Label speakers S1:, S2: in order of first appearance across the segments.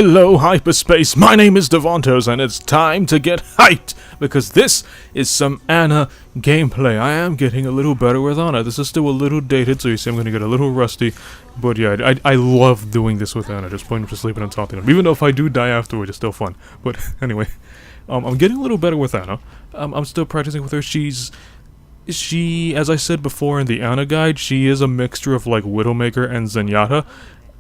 S1: Hello, hyperspace. My name is Davontos, and it's time to get hyped because this is some Ana gameplay. I am getting a little better with Ana. This is still a little dated, so you see I'm going to get a little rusty. But yeah, I love doing this with Ana, just putting them to sleep and taunting them. Even though if I do die afterwards, it's still fun. But anyway, I'm getting a little better with Ana. I'm still practicing with her. She, as I said before in the Ana guide, she is a mixture of like Widowmaker and Zenyatta.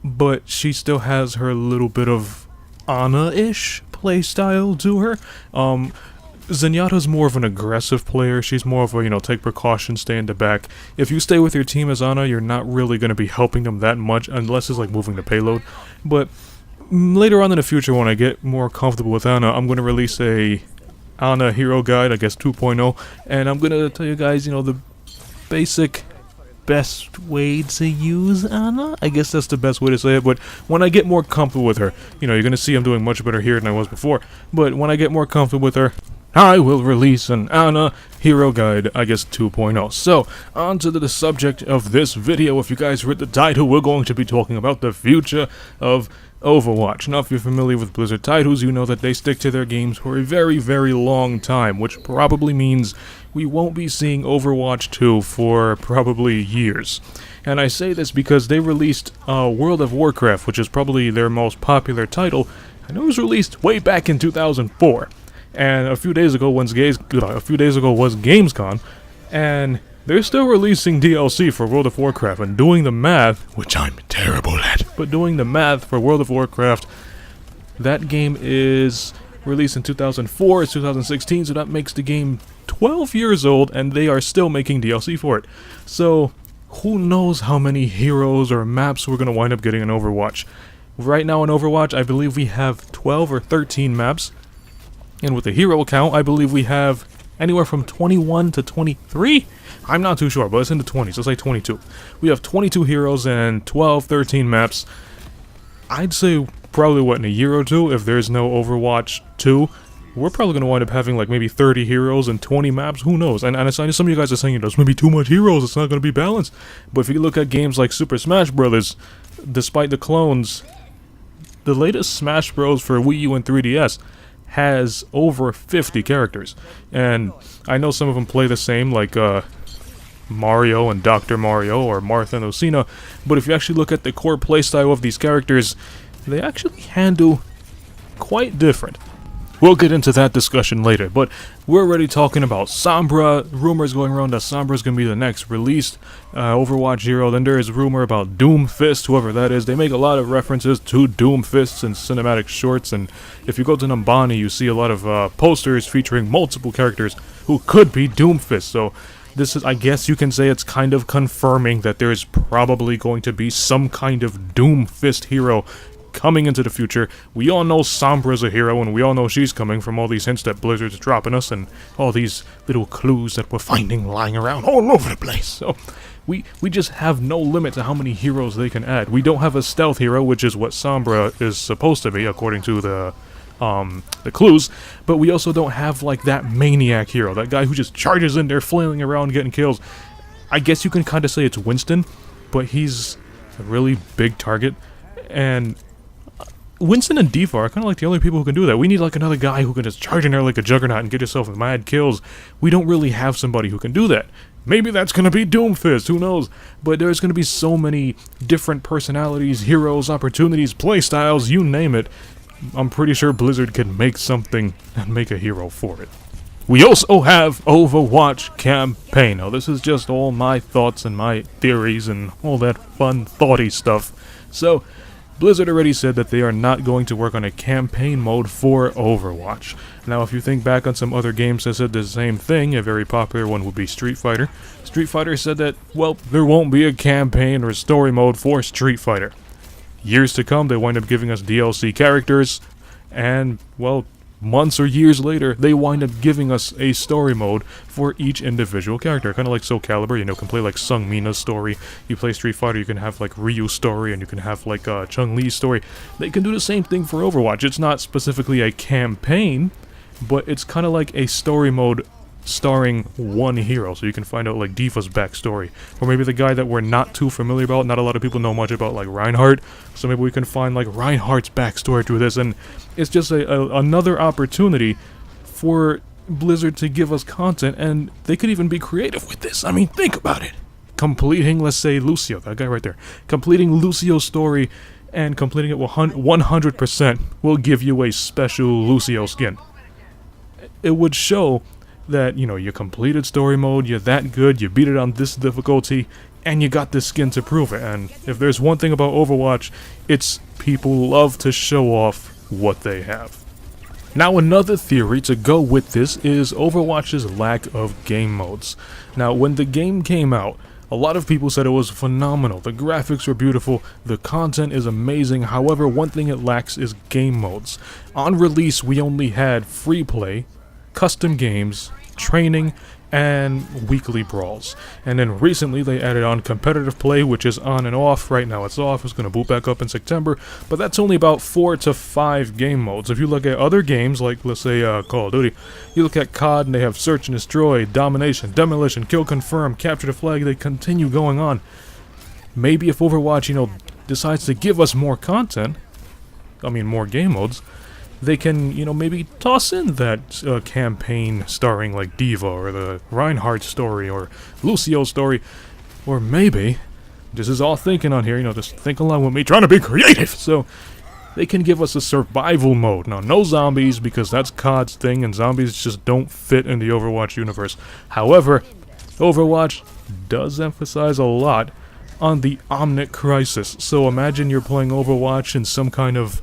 S1: But she still has her little bit of Ana-ish playstyle to her. Zenyatta's more of an aggressive player. She's more of a, take precautions, stay in the back. If you stay with your team as Ana, you're not really going to be helping them that much, unless it's like moving the payload. But later on in the future, when I get more comfortable with Ana, I'm going to release a Ana Hero Guide, I guess 2.0, and I'm going to tell you guys, the basic best way to use Ana? I guess that's the best way to say it, but when I get more comfortable with her, you're gonna see I'm doing much better here than I was before, but when I get more comfortable with her, I will release an Ana Hero Guide, I guess 2.0. So, on to the subject of this video. If you guys read the title, we're going to be talking about the future of Overwatch. Now, if you're familiar with Blizzard titles, you know that they stick to their games for a very, very long time, which probably means we won't be seeing Overwatch 2 for probably years. And I say this because they released World of Warcraft, which is probably their most popular title, and it was released way back in 2004. And a few days ago was Gamescom, and they're still releasing DLC for World of Warcraft, and doing the math, which I'm terrible at, but doing the math for World of Warcraft, that game is released in 2004, it's 2016, so that makes the game 12 years old, and they are still making DLC for it. So, who knows how many heroes or maps we're going to wind up getting in Overwatch. Right now in Overwatch, I believe we have 12 or 13 maps, and with the hero count, I believe we have anywhere from 21 to 23? I'm not too sure, but it's in the 20s, let's say 22. We have 22 heroes and 12, 13 maps. I'd say probably, in a year or two, if there's no Overwatch 2, we're probably going to wind up having like maybe 30 heroes and 20 maps, who knows? And I know some of you guys are saying, there's going to be too much heroes, it's not going to be balanced. But if you look at games like Super Smash Bros., despite the clones, the latest Smash Bros. For Wii U and 3DS has over 50 characters. And I know some of them play the same, like Mario and Dr. Mario or Martha and Lucina, but if you actually look at the core playstyle of these characters, they actually handle quite different. We'll get into that discussion later, but we're already talking about Sombra. Rumors going around that Sombra's going to be the next released Overwatch hero. Then there is rumor about Doomfist, whoever that is. They make a lot of references to Doomfists in cinematic shorts, and if you go to Numbani, you see a lot of posters featuring multiple characters who could be Doomfist. So this is, I guess you can say, it's kind of confirming that there is probably going to be some kind of Doomfist hero coming into the future. We all know Sombra's a hero, and we all know she's coming from all these hints that Blizzard's dropping us and all these little clues that we're finding lying around all over the place. So we just have no limit to how many heroes they can add. We don't have a stealth hero, which is what Sombra is supposed to be according to the clues, but we also don't have like that maniac hero, that guy who just charges in there flailing around getting kills. I guess you can kind of say it's Winston, but he's a really big target, and Winston and Diva are kind of like the only people who can do that. We need like another guy who can just charge in there like a juggernaut and get yourself mad kills. We don't really have somebody who can do that. Maybe that's going to be Doomfist, who knows? But there's going to be so many different personalities, heroes, opportunities, playstyles, you name it. I'm pretty sure Blizzard can make something and make a hero for it. We also have Overwatch campaign. Now this is just all my thoughts and my theories and all that fun thoughty stuff. So Blizzard already said that they are not going to work on a campaign mode for Overwatch. Now, if you think back on some other games that said the same thing, a very popular one would be Street Fighter. Street Fighter said that, well, there won't be a campaign or story mode for Street Fighter. Years to come, they wind up giving us DLC characters, and, well, months or years later, they wind up giving us a story mode for each individual character. Kind of like Soul Calibur, can play like Sung Mina's story. You play Street Fighter, you can have like Ryu's story, and you can have like Chun-Li's story. They can do the same thing for Overwatch. It's not specifically a campaign, but it's kind of like a story mode starring one hero, so you can find out like Diva's backstory, or maybe the guy that we're not too familiar about. Not a lot of people know much about, like Reinhardt, so maybe we can find like Reinhardt's backstory through this, and it's just another opportunity for Blizzard to give us content, and they could even be creative with this. I mean, think about it. Completing, let's say, Lucio, that guy right there, completing Lucio's story and completing it 100% will give you a special Lucio skin. It would show that, you know, you completed story mode, you're that good, you beat it on this difficulty, and you got this skin to prove it. And if there's one thing about Overwatch, it's people love to show off what they have. Now, another theory to go with this is Overwatch's lack of game modes. Now, when the game came out, a lot of people said it was phenomenal. The graphics were beautiful, the content is amazing. However, one thing it lacks is game modes. On release, we only had free play, custom games, training, and weekly brawls. And then recently they added on competitive play, which is on and off. Right now it's off, it's going to boot back up in September, but that's only about 4 to 5 game modes. If you look at other games, like let's say Call of Duty, you look at COD and they have search and destroy, domination, demolition, kill confirm, capture the flag, they continue going on. Maybe if Overwatch, you know, decides to give us more content, I mean more game modes, they can, you know, maybe toss in that campaign starring like Diva, or the Reinhardt story, or Lucio's story, or maybe, this is all thinking on here, you know, just think along with me, trying to be creative, so they can give us a survival mode. Now, no zombies, because that's COD's thing, and zombies just don't fit in the Overwatch universe. However, Overwatch does emphasize a lot on the Omnic crisis, so imagine you're playing Overwatch in some kind of,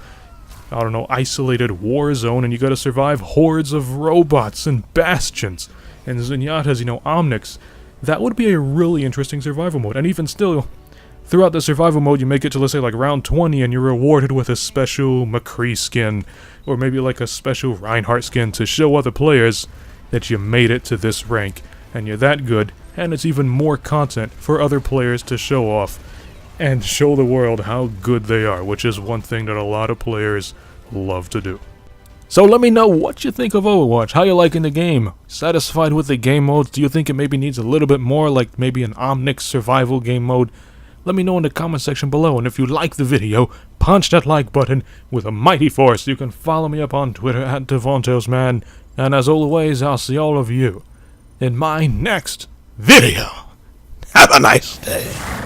S1: I don't know, isolated war zone, and you gotta survive hordes of robots and bastions and Zenyatta's, you know, Omnics. That would be a really interesting survival mode. And even still, throughout the survival mode, you make it to, let's say, like round 20, and you're rewarded with a special McCree skin, or maybe like a special Reinhardt skin to show other players that you made it to this rank, and you're that good, and it's even more content for other players to show off and show the world how good they are, which is one thing that a lot of players love to do. So let me know what you think of Overwatch, how you liking the game, satisfied with the game modes, do you think it maybe needs a little bit more, like maybe an Omnic survival game mode? Let me know in the comment section below, and if you like the video, punch that like button with a mighty force. You can follow me up on Twitter at Davontos, man, and as always, I'll see all of you in my next video. Have a nice day.